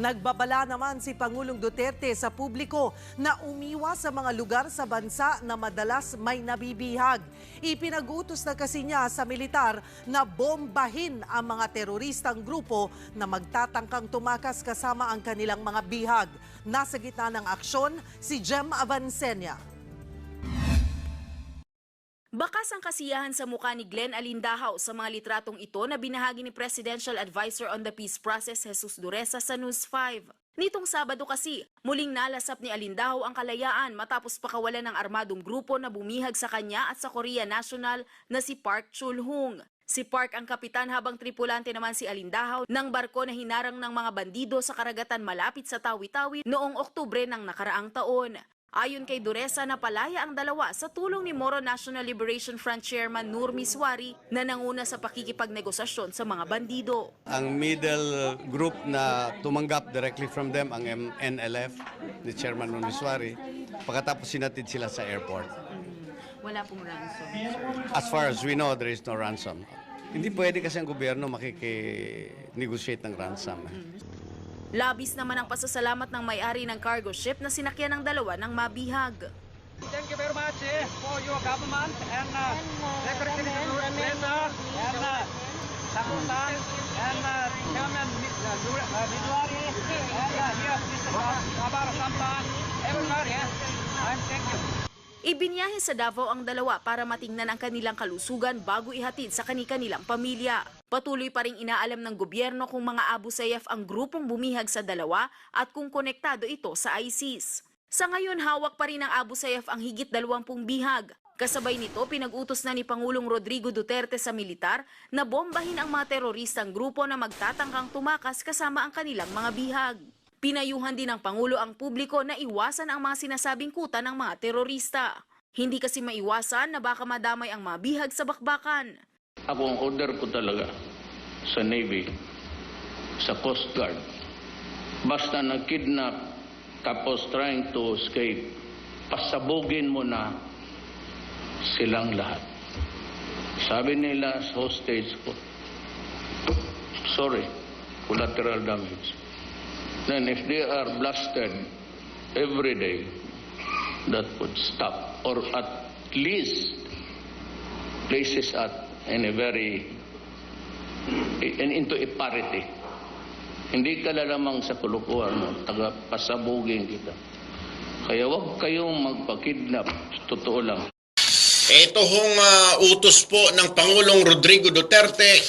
Nagbabala naman si Pangulong Duterte sa publiko na umiwas sa mga lugar sa bansa na madalas may nabibihag. Ipinag-utos na kasi niya sa militar na bombahin ang mga teroristang grupo na magtatangkang tumakas kasama ang kanilang mga bihag. Nasa gitna ng aksyon, si Jem Avancenia. Bakas ang kasiyahan sa mukha ni Glenn Alindahaw sa mga litratong ito na binahagi ni Presidential Advisor on the Peace Process Jesus Dureza sa News 5. Nitong Sabado kasi, muling nalasap ni Alindahaw ang kalayaan matapos pakawalan ng armadong grupo na bumihag sa kanya at sa Korea National na si Park Chul-hung. Si Park ang kapitan habang tripulante naman si Alindahaw ng barko na hinarang ng mga bandido sa karagatan malapit sa Tawi-Tawi noong Oktubre ng nakaraang taon. Ayon kay Dureza, napalaya ang dalawa sa tulong ni Moro National Liberation Front Chairman Nur Miswari na nanguna sa pakikipagnegosasyon sa mga bandido. Ang middle group na tumanggap directly from them, ang NLF, ni Chairman Nur Miswari, pagkatapos sinatid sila sa airport. Wala pong ransom. As far as we know, there is no ransom. Hindi pwede kasi ang gobyerno makiki-negotiate ng ransom. Labis naman ang pasasalamat ng may-ari ng cargo ship na sinakyan ng dalawa ng mabihag. Thank you very much for your government and Secretary Dureza and Sakutan and Chairman Midwari and here Mr. Kabar Sampan, everybody. Thank you. Ibinyahe sa Davao ang dalawa para matingnan ang kanilang kalusugan bago ihatid sa kani-kanilang pamilya. Patuloy pa ring inaalam ng gobyerno kung mga Abu Sayyaf ang grupong bumihag sa dalawa at kung konektado ito sa ISIS. Sa ngayon, hawak pa rin ng Abu Sayyaf ang higit 20 bihag. Kasabay nito, pinag-utos na ni Pangulong Rodrigo Duterte sa militar na bombahin ang mga teroristang grupo na magtatangkang tumakas kasama ang kanilang mga bihag. Pinayuhan din ng Pangulo ang publiko na iwasan ang mga sinasabing kuta ng mga terorista. Hindi kasi maiwasan na baka madamay ang mga bihag sa bakbakan. Ako ang order ko talaga sa Navy, sa Coast Guard. Basta nag-kidnap tapos trying to escape, pasabugin mo na silang lahat. Sabi nila sa hostage ko, sorry, collateral damage. Then if they are blasted every day, that would stop. Or at least places at in a very into a parity. Hindi ka lalamang sa kulukuhan mo, taga-pasabugin kita. Kaya wag kayong magpakidnap, totoo lang. Ito hong utos po ng Pangulong Rodrigo Duterte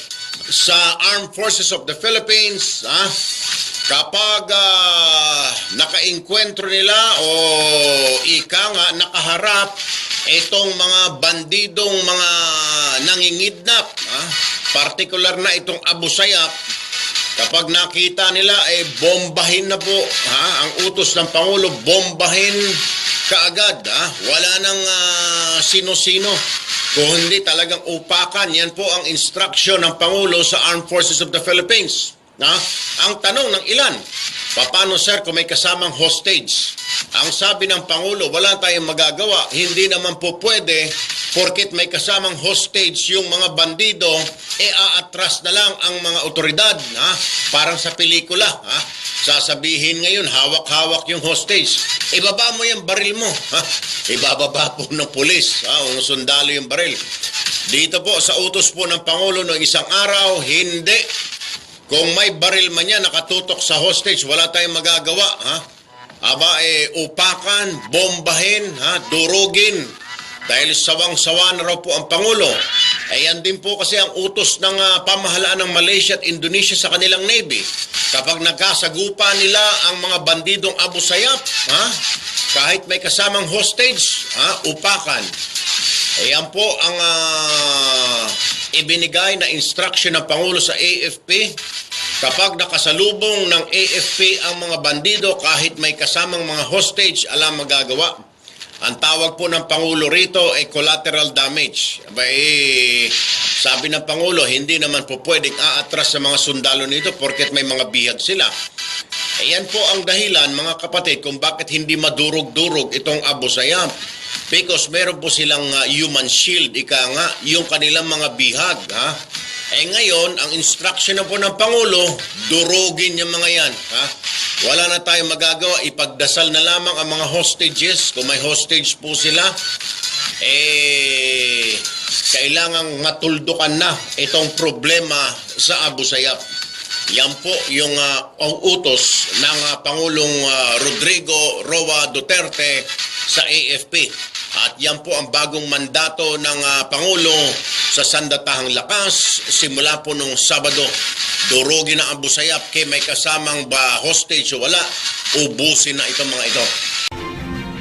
sa Armed Forces of the Philippines, kapag nakainkwentro nila o ika nga nakaharap itong mga bandidong mga nangingidnap, partikular na itong Abu Sayyaf, kapag nakita nila bombahin na po, ang utos ng Pangulo, bombahin kaagad, wala nang sino-sino, kung hindi talagang upakan. Yan po ang instruction ng Pangulo sa Armed Forces of the Philippines. Ang tanong ng ilan, paano sir kung may kasamang hostage? Ang sabi ng Pangulo, wala tayong magagawa. Hindi naman po pwede, porket may kasamang hostage yung mga bandido, aatras na lang ang mga otoridad. Parang sa pelikula. Sasabihin ngayon, hawak-hawak yung hostage. Ibaba mo yung baril mo. Ibababa po ng pulis, ng sundalo yung baril. Dito po sa utos po ng Pangulo noong isang araw, hindi. Kung may baril man yan nakatutok sa hostage, wala tayong magagawa. Upakan, bombahin, durugin. Dahil sawang-sawa na raw po ang Pangulo. Ayan din po kasi ang utos ng pamahalaan ng Malaysia at Indonesia sa kanilang Navy. Kapag nagkasagupa nila ang mga bandidong Abu Sayyaf, kahit may kasamang hostage, upakan. Ayan po ang ibinigay na instruction ng Pangulo sa AFP. Kapag nakasalubong ng AFP ang mga bandido, kahit may kasamang mga hostage, alam magagawa. Ang tawag po ng Pangulo rito ay collateral damage. Sabi ng Pangulo, hindi naman po pwedeng aatras sa mga sundalo nito porket may mga bihag sila. Ayan po ang dahilan, mga kapatid, kung bakit hindi madurog-durog itong Abu Sayyaf. Because meron po silang human shield, ika nga, yung kanilang mga bihag. Ngayon, ang instruction na po ng Pangulo, durugin yung mga yan. Ha? Wala na tayong magagawa. Ipagdasal na lamang ang mga hostages. Kung may hostage po sila, kailangang matuldukan na itong problema sa Abu Sayyaf. Yan po yung ang utos ng Pangulong Rodrigo Roa Duterte sa AFP. At yan po ang bagong mandato ng Pangulo sa Sandatahang Lakas simula po nung Sabado. Durugin na Abu Sayyaf kay may kasamang ba hostage o wala, ubusin na itong mga ito.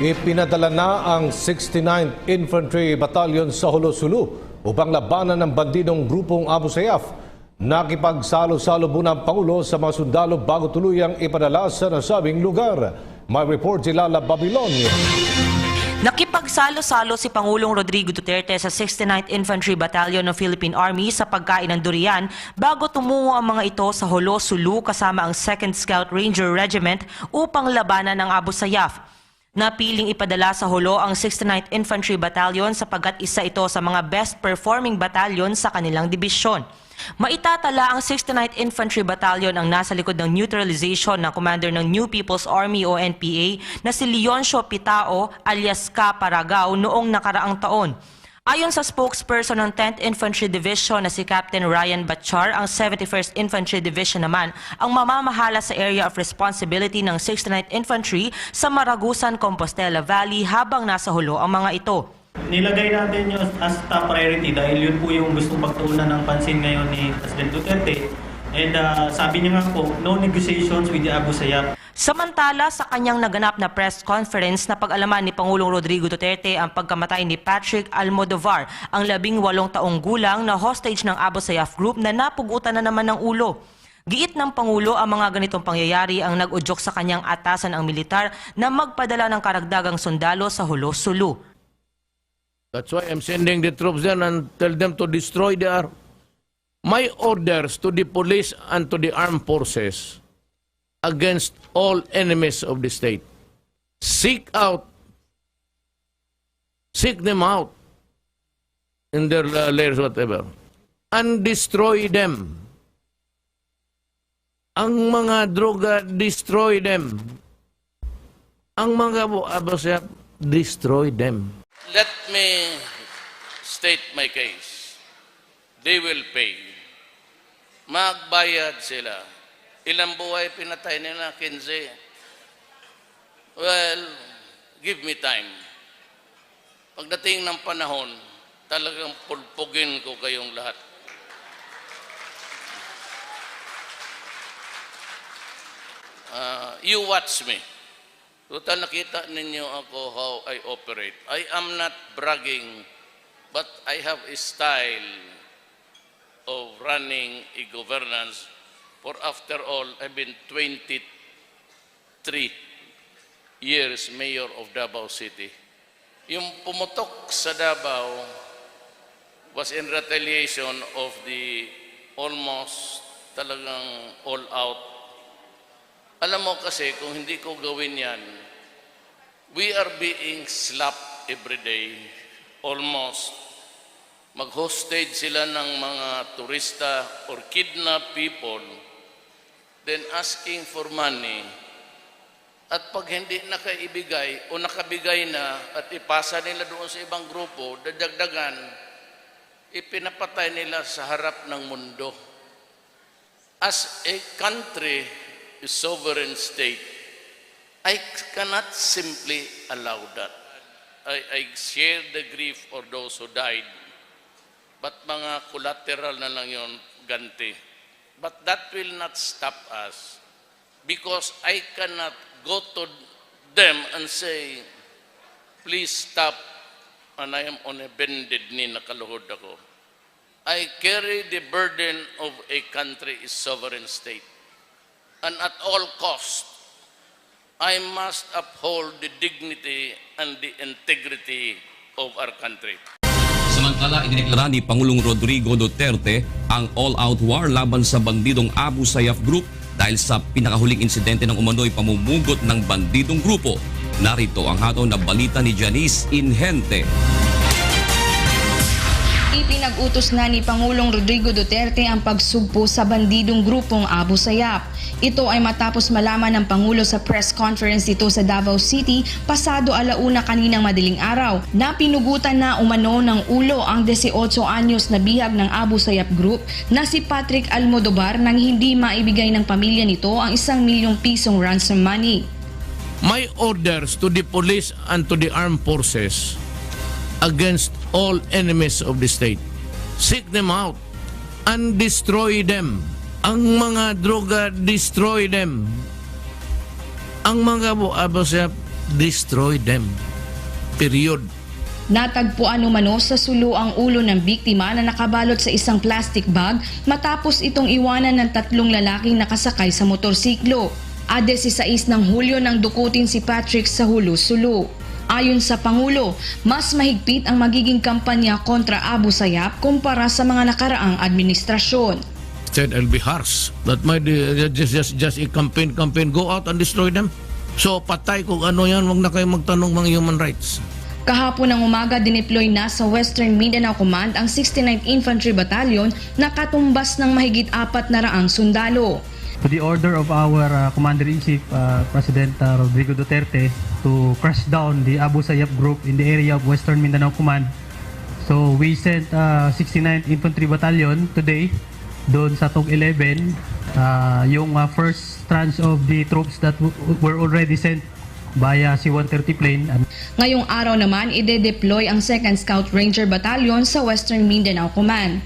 Ipinadala na ang 69th Infantry Battalion sa Holo-Sulu upang labanan ng bandidong grupong Abu Sayyaf. Nakipagsalo-salo muna ang Pangulo sa mga sundalo bago tuluyang ipadala sa nasabing lugar. May report si Lala Babilonia. Nakipagsalo-salo si Pangulong Rodrigo Duterte sa 69th Infantry Battalion ng Philippine Army sa pagkain ng durian bago tumungo ang mga ito sa Holo-Sulu kasama ang 2nd Scout Ranger Regiment upang labanan ng Abu Sayyaf. Napiling ipadala sa Holo ang 69th Infantry Battalion sapagkat isa ito sa mga best performing battalion sa kanilang dibisyon. Maitatala ang 69th Infantry Battalion ang nasa likod ng neutralization ng commander ng New People's Army o NPA na si Leoncio Pitao alias Ka Paragao noong nakaraang taon. Ayon sa spokesperson ng 10th Infantry Division na si Captain Ryan Batchar, ang 71st Infantry Division naman ang mamamahala sa area of responsibility ng 69th Infantry sa Maragusan, Compostela Valley habang nasa Holo ang mga ito. Nilagay natin yun as top priority dahil yun po yung gustong pagtuunan ng pansin ngayon ni President Duterte. And sabi niya nga po, no negotiations with the Abu Sayyaf. Samantala, sa kanyang naganap na press conference na pag-alaman ni Pangulong Rodrigo Duterte ang pagkamatay ni Patrick Almodovar, ang 18 taong gulang na hostage ng Abu Sayyaf Group na napugutan na naman ng ulo. Giit ng Pangulo ang mga ganitong pangyayari ang nag-udyok sa kanyang atasan ang militar na magpadala ng karagdagang sundalo sa Holo-Sulu. That's why I'm sending the troops there and tell them to destroy my orders to the police and to the armed forces against all enemies of the state. Seek them out in their lairs, whatever, and destroy them. Ang mga droga, destroy them. Ang mga Abu Sayyaf, destroy them. Let me state my case. They will pay. Magbayad sila. Ilang buhay pinatay nila? 15. Well, give me time. Pagdating ng panahon, talagang pulpugin ko kayong lahat. You watch me. Total nakita ninyo ako how I operate. I am not bragging, but I have a style of running a governance. For after all, I've been 23 years mayor of Davao City. Yung pumutok sa Davao was in retaliation of the almost talagang all out. Alam mo kasi, kung hindi ko gawin yan, we are being slapped every day. Almost. Mag-hostage sila ng mga turista or kidnap people, then asking for money. At pag hindi nakaibigay o nakabigay na at ipasa nila doon sa ibang grupo, dadagdagan, ipinapatay nila sa harap ng mundo. As a country, a sovereign state, I cannot simply allow that. I share the grief for those who died, but mga collateral na lang yun, ganti. But that will not stop us, because I cannot go to them and say, please stop, and I am on a bended knee, nakaluhod ako. I carry the burden of a country, a sovereign state. And at all cost, I must uphold the dignity and the integrity of our country. Samantala, idineklara ni Pangulong Rodrigo Duterte ang all-out war laban sa bandidong Abu Sayyaf Group dahil sa pinakahuling insidente ng umano'y pamumugot ng bandidong grupo. Narito ang hataw na balita ni Janice Inhente. Ipinag-utos na ni Pangulong Rodrigo Duterte ang pagsugpo sa bandidong grupong Abu Sayyaf. Ito ay matapos malaman ng Pangulo sa press conference dito sa Davao City pasado 1:00 kaninang madaling araw na pinugutan na umano ng ulo ang 18 anyos na bihag ng Abu Sayyaf Group na si Patrick Almodovar nang hindi maibigay ng pamilya nito ang 1 milyong pisong ransom money. My orders to the police and to the armed forces against all enemies of the state. Seek them out and destroy them. Ang mga droga, destroy them. Ang mga Abu Sayyaf, destroy them. Period. Natagpuan umano sa sulo ang ulo ng biktima na nakabalot sa isang plastic bag matapos itong iwanan ng 3 lalaking nakasakay sa motorsiklo. 16 ng Hulyo nang dukutin si Patrick sa Hulo-Sulo. Ayon sa Pangulo, mas mahigpit ang magiging kampanya kontra Abu Sayyaf kumpara sa mga nakaraang administrasyon. Said I'll be harsh. That might just a campaign. Go out and destroy them. So patay kung ano yan, wag na kayo magtanong mga human rights. Kahapon ng umaga, dineploy na sa Western Mindanao Command ang 69th Infantry Battalion na katumbas ng mahigit 400 sundalo. To the order of our Commander-in-Chief, President Rodrigo Duterte, to crush down the Abu Sayyaf Group in the area of Western Mindanao Command. So we sent 69th Infantry Battalion today doon sa Tog 11, yung first tranche of the troops that were already sent via C-130 plane. Ngayong araw naman, ide-deploy ang 2nd Scout Ranger Battalion sa Western Mindanao Command.